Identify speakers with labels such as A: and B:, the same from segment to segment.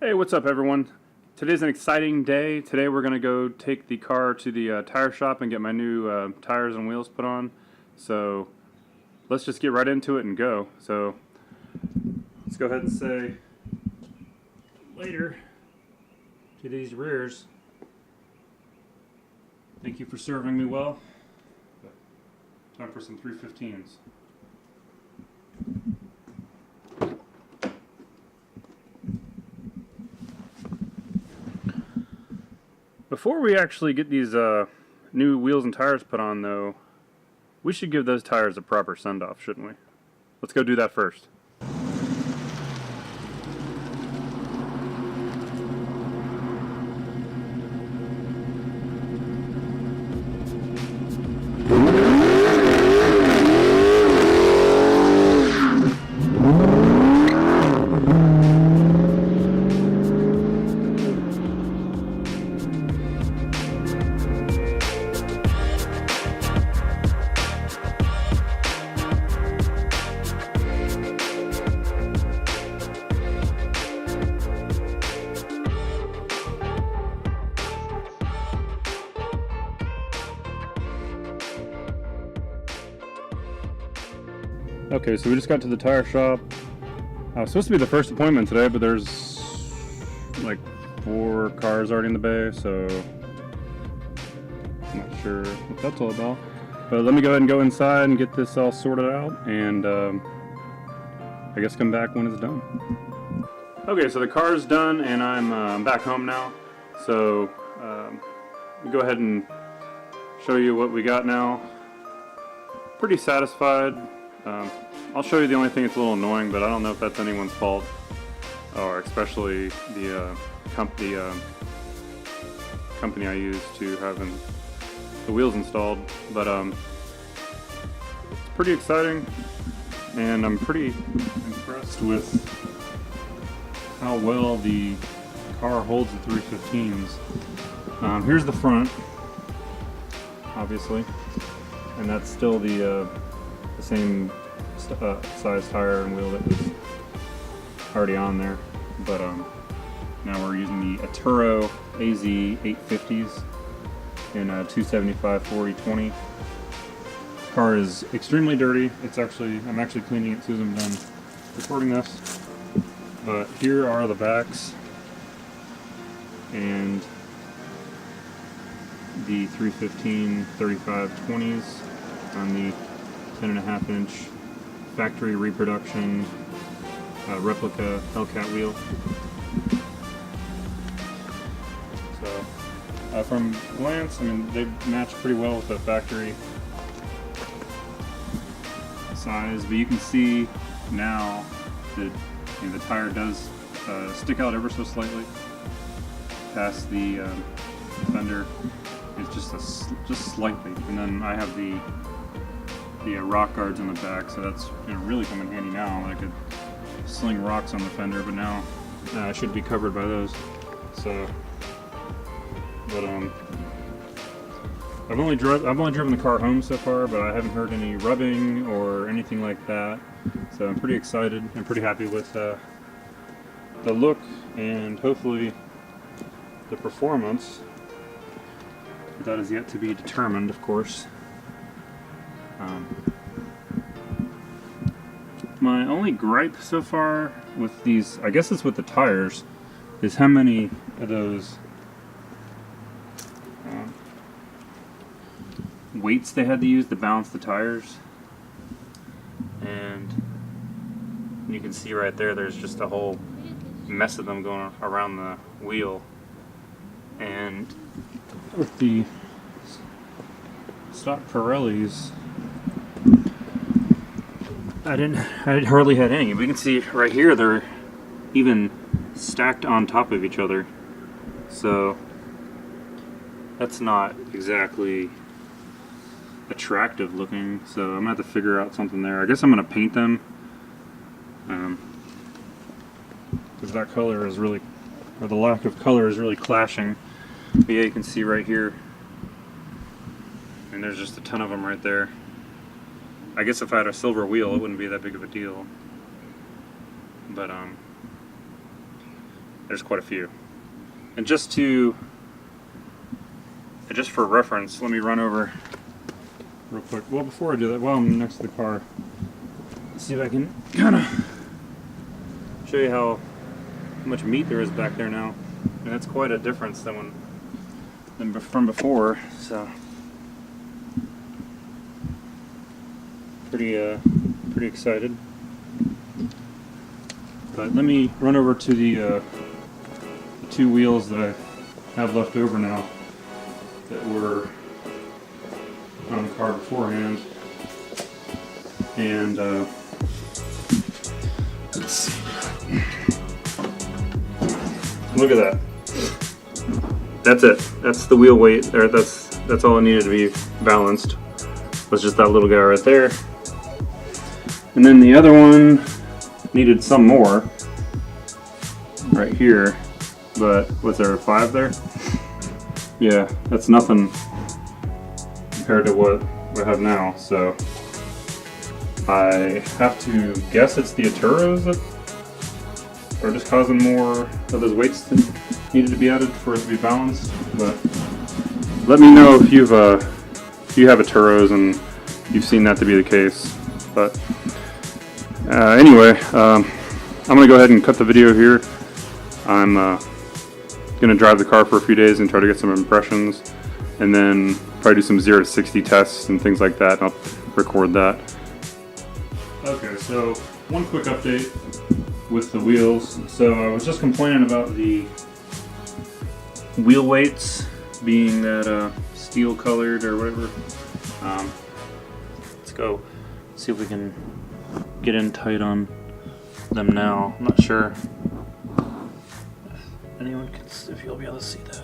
A: Hey, what's up everyone? Today's an exciting day. Today we're going to go take the car to the tire shop and get my new tires and wheels put on. So let's just get right into it and go. So let's go ahead and say later to these rears. Thank you for serving me well. Time for some 315s. Before we actually get these new wheels and tires put on, though, we should give those tires a proper send-off, shouldn't we? Let's go do that first. Okay, so we just got to the tire shop. I was supposed to be the first appointment today, but there's like 4 cars already in the bay, so I'm not sure what that's all about. But let me go ahead and go inside and get this all sorted out, and I guess come back when it's done. Okay, so the car is done, and I'm back home now. So let me go ahead and show you what we got now. Pretty satisfied. I'll show you the only thing that's a little annoying, but I don't know if that's anyone's fault, or especially the company I use to having the wheels installed. But it's pretty exciting, and I'm pretty impressed with how well the car holds the 315s. Here's the front, obviously, and that's still the same size tire and wheel that was already on there, but now we're using the Atturo AZ850s in 275/40/20. Car is extremely dirty. I'm actually cleaning it as soon as I'm done recording this. But here are the backs and the 315 35/20s on the 10.5 inch factory reproduction replica Hellcat wheel. So from glance, I mean, they match pretty well with the factory size, but you can see now that the tire does stick out ever so slightly past the fender. It's just slightly, and then I have the rock guards on the back, so that's really come in handy now. I could sling rocks on the fender, but now I should be covered by those. So, but I've only driven the car home so far, but I haven't heard any rubbing or anything like that. So I'm pretty excited and pretty happy with the look and hopefully the performance. That is yet to be determined, of course. My only gripe so far with these, I guess it's with the tires, is how many of those weights they had to use to balance the tires. And you can see right there's just a whole mess of them going around the wheel. And with the stock Pirellis, I hardly had any. But you can see right here they're even stacked on top of each other. So that's not exactly attractive looking. So I'm gonna have to figure out something there. I guess I'm gonna paint them, because that color is really, or the lack of color is really clashing. But yeah, you can see right here, and there's just a ton of them right there. I guess if I had a silver wheel, it wouldn't be that big of a deal. But there's quite a few. And just for reference, let me run over real quick. Well, before I do that, while I'm next to the car, let's see if I can kind of show you how much meat there is back there now. And that's quite a difference than from before. So pretty excited. But let me run over to the 2 wheels that I have left over now that were on the car beforehand. And let's see. Look at that. That's it. That's the wheel weight there. That's all it needed to be balanced. Was just that little guy right there. And then the other one needed some more right here. But was there a 5 there? Yeah, that's nothing compared to what we have now. So I have to guess it's the Atturos that are just causing more of those weights that needed to be added for it to be balanced. But let me know if you have Atturos and you've seen that to be the case. But anyway, I'm gonna go ahead and cut the video here. I'm gonna drive the car for a few days and try to get some impressions, and then probably do some 0 to 60 tests and things like that, and I'll record that. Okay, so one quick update with the wheels. So I was just complaining about the wheel weights being that steel colored or whatever. Let's go see if we can get in tight on them now. I'm not sure anyone can, if you'll be able to see that.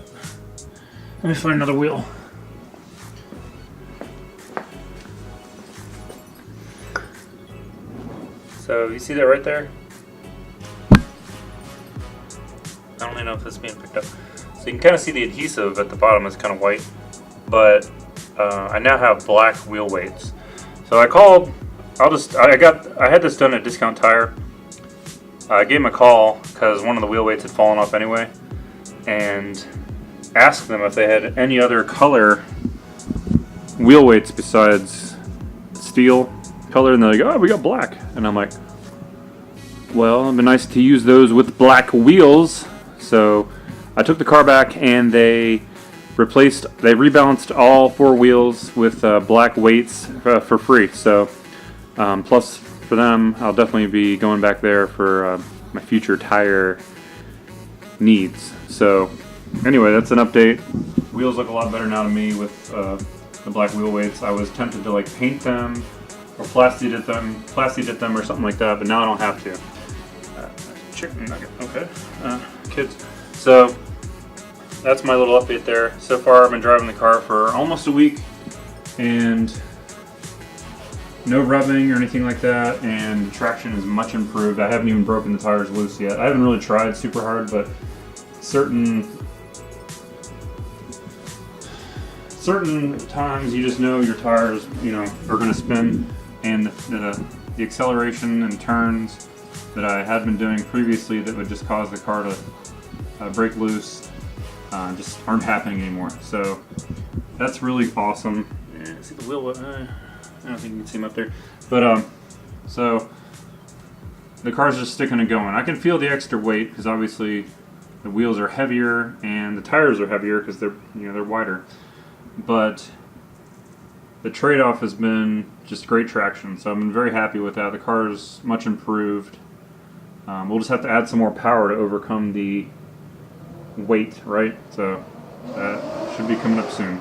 A: Let me find another wheel. So you see that right there? I don't even know if this is being picked up. So you can kind of see the adhesive at the bottom is kind of white, but I now have black wheel weights. So I called. I had this done at Discount Tire. I gave him a call because one of the wheel weights had fallen off anyway, and asked them if they had any other color wheel weights besides steel color, and they're like, "Oh, we got black." And I'm like, "Well, it'd be nice to use those with black wheels." So I took the car back and they rebalanced all 4 wheels with black weights for free. So plus for them, I'll definitely be going back there for my future tire needs. So anyway, that's an update. Wheels look a lot better now to me with the black wheel weights. I was tempted to like paint them or plasti dip them or something like that, but now I don't have to. Chicken nugget, okay. Kids. So that's my little update there. So far I've been driving the car for almost a week and no rubbing or anything like that, and the traction is much improved. I haven't even broken the tires loose yet. I haven't really tried super hard, but certain times you just know your tires, are going to spin, and the acceleration and turns that I had been doing previously that would just cause the car to break loose just aren't happening anymore. So that's really awesome. Yeah, see the wheel? I don't think you can see them up there. But so the car's just sticking and going. I can feel the extra weight because obviously the wheels are heavier and the tires are heavier because they're wider. But the trade-off has been just great traction. So I've been very happy with that. The car is much improved. We'll just have to add some more power to overcome the weight, right? So that should be coming up soon.